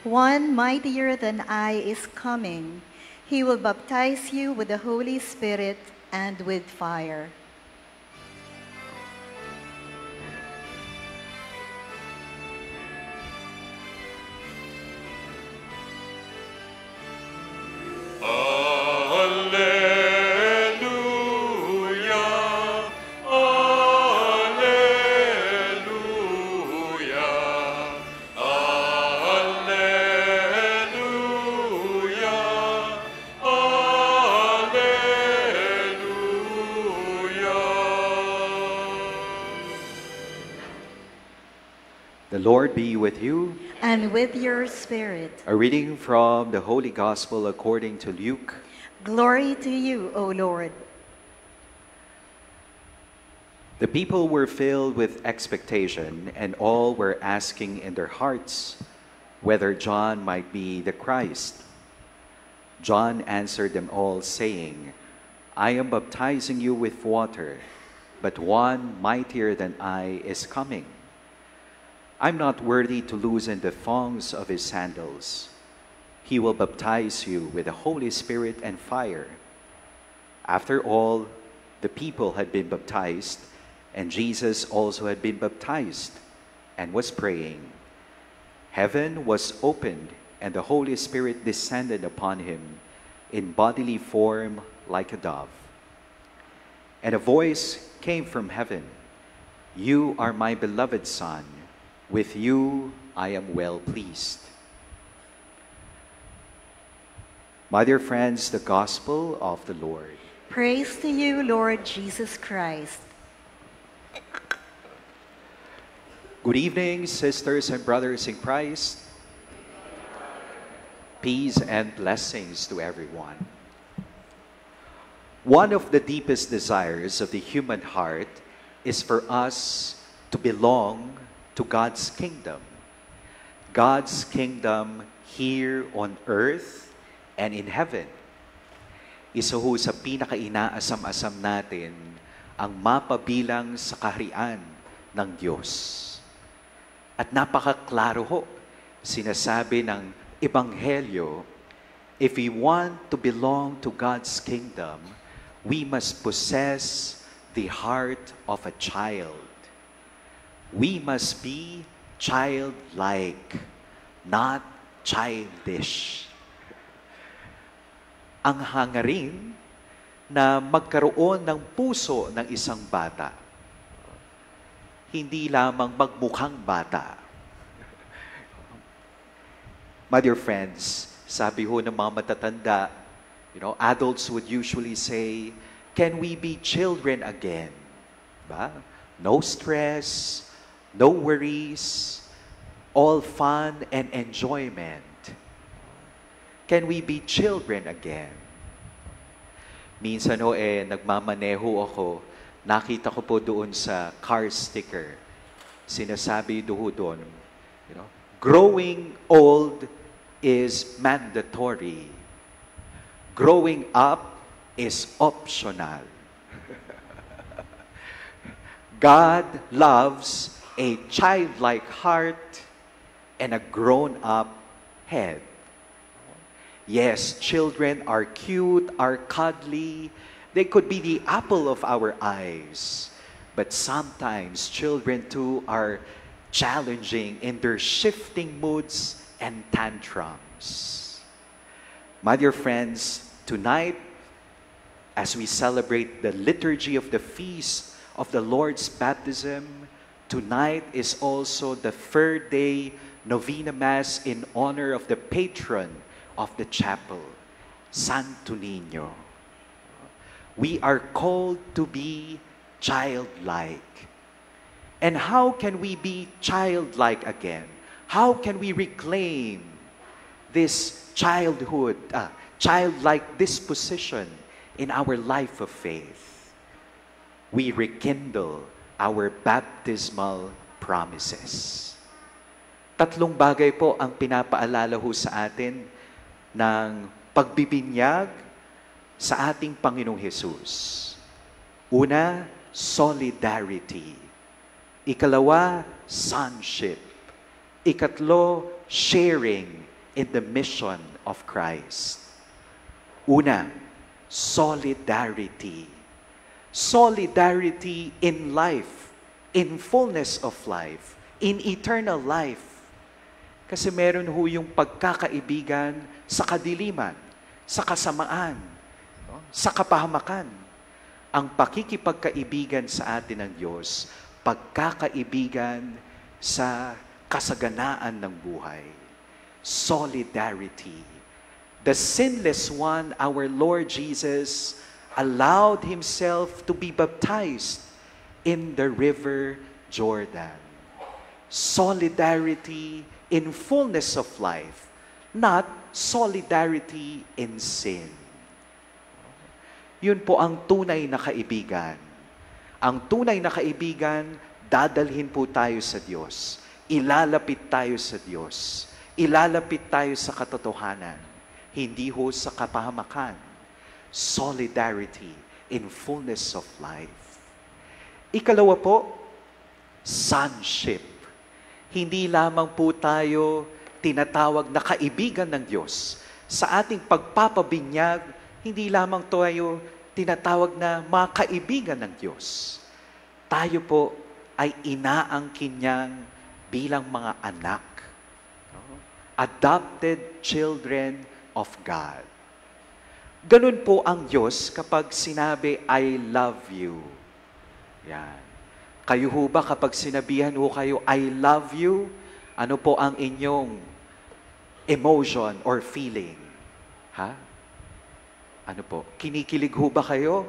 One mightier than I is coming. He will baptize you with the Holy Spirit and with fire. The Lord be with you. And with your spirit. A reading from the Holy Gospel according to Luke. Glory to you, O Lord. The people were filled with expectation, and all were asking in their hearts whether John might be the Christ. John answered them all, saying, I am baptizing you with water, but one mightier than I is coming. I'm not worthy to loosen the thongs of his sandals. He will baptize you with the Holy Spirit and fire. After all, the people had been baptized, and Jesus also had been baptized and was praying. Heaven was opened, and the Holy Spirit descended upon him in bodily form like a dove. And a voice came from heaven, You are my beloved Son. With you I am well pleased. My dear friends, the Gospel of the Lord. Praise to you, Lord Jesus Christ. Good evening, sisters and brothers in Christ. Peace and blessings to everyone. One of the deepest desires of the human heart is for us to belong to God's kingdom. God's kingdom here on earth and in heaven. Isa ho sa pinaka-inaasam-asam natin ang mapabilang sa kaharian ng Diyos. At napakaklaro ho, sinasabi ng Ebanghelyo, if we want to belong to God's kingdom, we must possess the heart of a child. We must be childlike, not childish. Ang hangarin na magkaroon ng puso ng isang bata, hindi lamang magmukhang bata. My dear friends, sabi ho ng mga matatanda, adults would usually say, can we be children again? Ba? No stress, no worries, all fun and enjoyment. Can we be children again? Minsan nagmamaneho ako, nakita ko po doon sa car sticker, sinasabi doon, growing old is mandatory. Growing up is optional. God loves a childlike heart and a grown-up head. Yes, children are cute, are cuddly. They could be the apple of our eyes. But sometimes children too are challenging in their shifting moods and tantrums. My dear friends, tonight, as we celebrate the liturgy of the feast of the Lord's baptism, tonight is also the third day Novena Mass in honor of the patron of the chapel, Santo Niño. We are called to be childlike. And how can we be childlike again? How can we reclaim this childlike disposition in our life of faith? We rekindle our baptismal promises. Tatlong bagay po ang pinapaalala ho sa atin ng pagbibinyag sa ating Panginoong Hesus. Una, solidarity. Ikalawa, sonship. Ikatlo, sharing. in the mission of Christ. Una, solidarity. Solidarity in life, in fullness of life, in eternal life. Kasi meron ho yung pagkakaibigan sa kadiliman, sa kasamaan, no? Sa kapahamakan. Ang pakikipagkaibigan sa atin ng Diyos, pagkakaibigan sa kasaganaan ng buhay. Solidarity. The sinless one, our Lord Jesus, allowed himself to be baptized in the river Jordan. Solidarity in fullness of life, not solidarity in sin. Yun po ang tunay na kaibigan. Ang tunay na kaibigan, dadalhin po tayo sa Diyos. Ilalapit tayo sa Diyos. Ilalapit tayo sa katotohanan. Hindi ho sa kapahamakan. Solidarity in fullness of life. Ikalawa po, sonship. Hindi lamang po tayo tinatawag na kaibigan ng Diyos. Sa ating pagpapabinyag, hindi lamang tayo tinatawag na mga kaibigan ng Diyos. Tayo po ay inaangkin niyang bilang mga anak. Adopted children of God. Ganun po ang Diyos kapag sinabi, I love you. Yan. Kayo ho ba kapag sinabihan ho kayo, I love you, ano po ang inyong emotion or feeling? Ha? Ano po? Kinikilig ho ba kayo?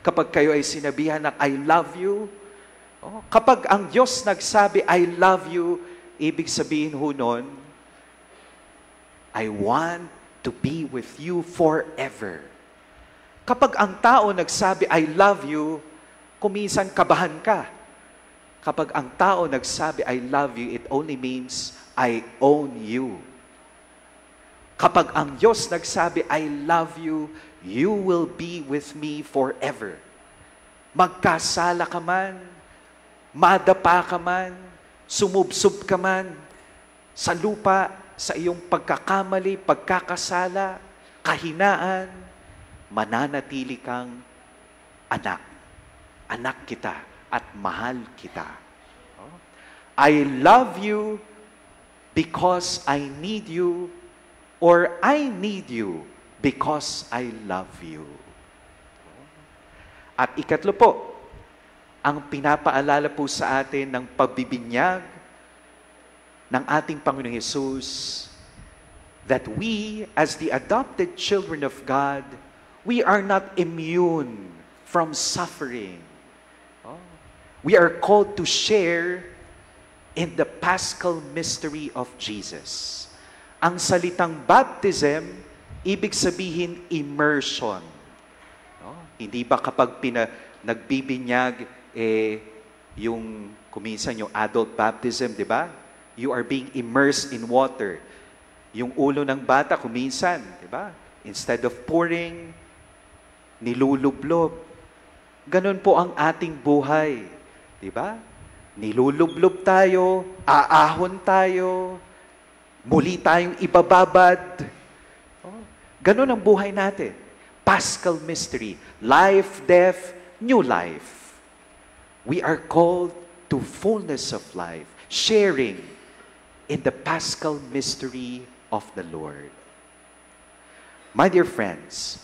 Kapag kayo ay sinabihan ng I love you, kapag ang Diyos nagsabi, I love you, ibig sabihin ho nun, I want to be with you forever. Kapag ang tao nagsabi, I love you, kuminsan kabahan ka. Kapag ang tao nagsabi, I love you, it only means, I own you. Kapag ang Diyos nagsabi, I love you, you will be with me forever. Magkasala ka man, madapa ka man, sumubsob ka man, sa lupa, sa iyong pagkakamali, pagkakasala, kahinaan, mananatili kang anak. Anak kita at mahal kita. I love you because I need you, or I need you because I love you. At ikatlo po, ang pinapaalala po sa atin ng pagbibinyag ng ating Panginoong Hesus, that we, as the adopted children of God, we are not immune from suffering. We are called to share in the Paschal mystery of Jesus. Ang salitang baptism, ibig sabihin immersion. Hindi ba kapag nagbibinyag, yung kuminsan yung adult baptism, di ba? You are being immersed in water. Yung ulo ng bata, kuminsan, di ba? Instead of pouring, nilulublob. Ganon po ang ating buhay. Di ba? Nilulublob tayo, aahon tayo, muli tayong ibababad. Ganon ang buhay natin. Paschal mystery. Life, death, new life. We are called to fullness of life, sharing in the Paschal mystery of the Lord. My dear friends,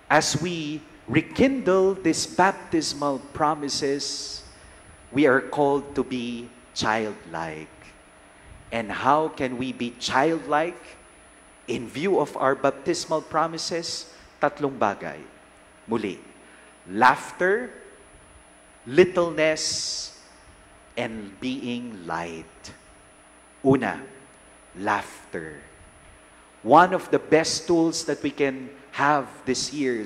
as we rekindle these baptismal promises, we are called to be childlike. And how can we be childlike in view of our baptismal promises? Tatlong bagay. Muli, laughter, littleness, and being light. Una, laughter. One of the best tools that we can have this year,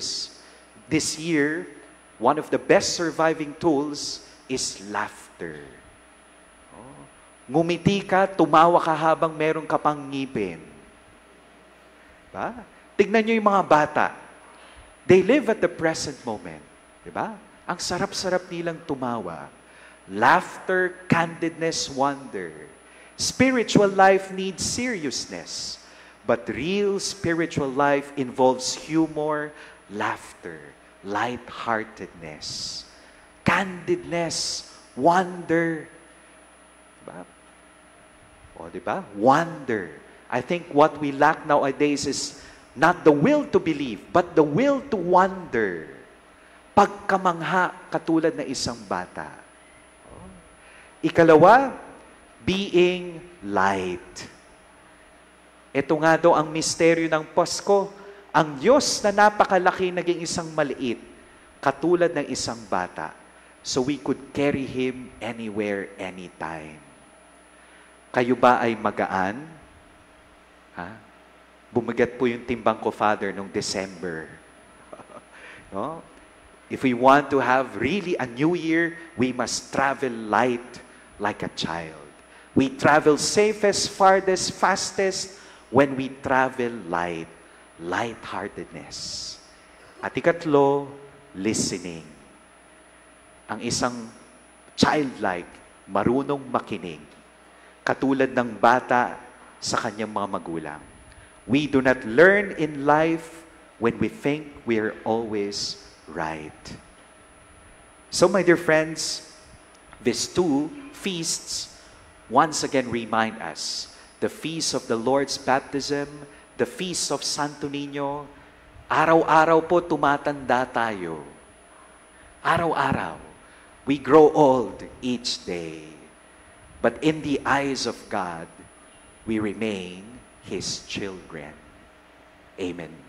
one of the best surviving tools is laughter. Ngumiti ka, tumawa ka habang meron ka pang ngipin. Diba? Tignan nyo yung mga bata. They live at the present moment. Diba? Ang sarap-sarap nilang tumawa. Laughter, candidness, wonder. Spiritual life needs seriousness, but real spiritual life involves humor, laughter, lightheartedness, candidness, wonder. Diba? O, diba? Wonder. I think what we lack nowadays is not the will to believe, but the will to wonder. Pagkamangha katulad na isang bata. Ikalawa, being light. Ito nga daw ang misteryo ng Pasko. Ang Diyos na napakalaki naging isang maliit, katulad ng isang bata. So we could carry Him anywhere, anytime. Kayo ba ay magaan? Ha? Bumagat po yung timbang ko, Father, nung December. No? If we want to have really a new year, we must travel light like a child. We travel safest, farthest, fastest when we travel light, lightheartedness. At ikatlo, listening. Ang isang childlike, marunong makinig, katulad ng bata sa kanyang mga magulang. We do not learn in life when we think we are always right. So, my dear friends, these two feasts once again remind us, the feast of the Lord's baptism, the feast of Santo Niño, araw-araw po tumatanda tayo. Araw-araw. We grow old each day. But in the eyes of God, we remain His children. Amen.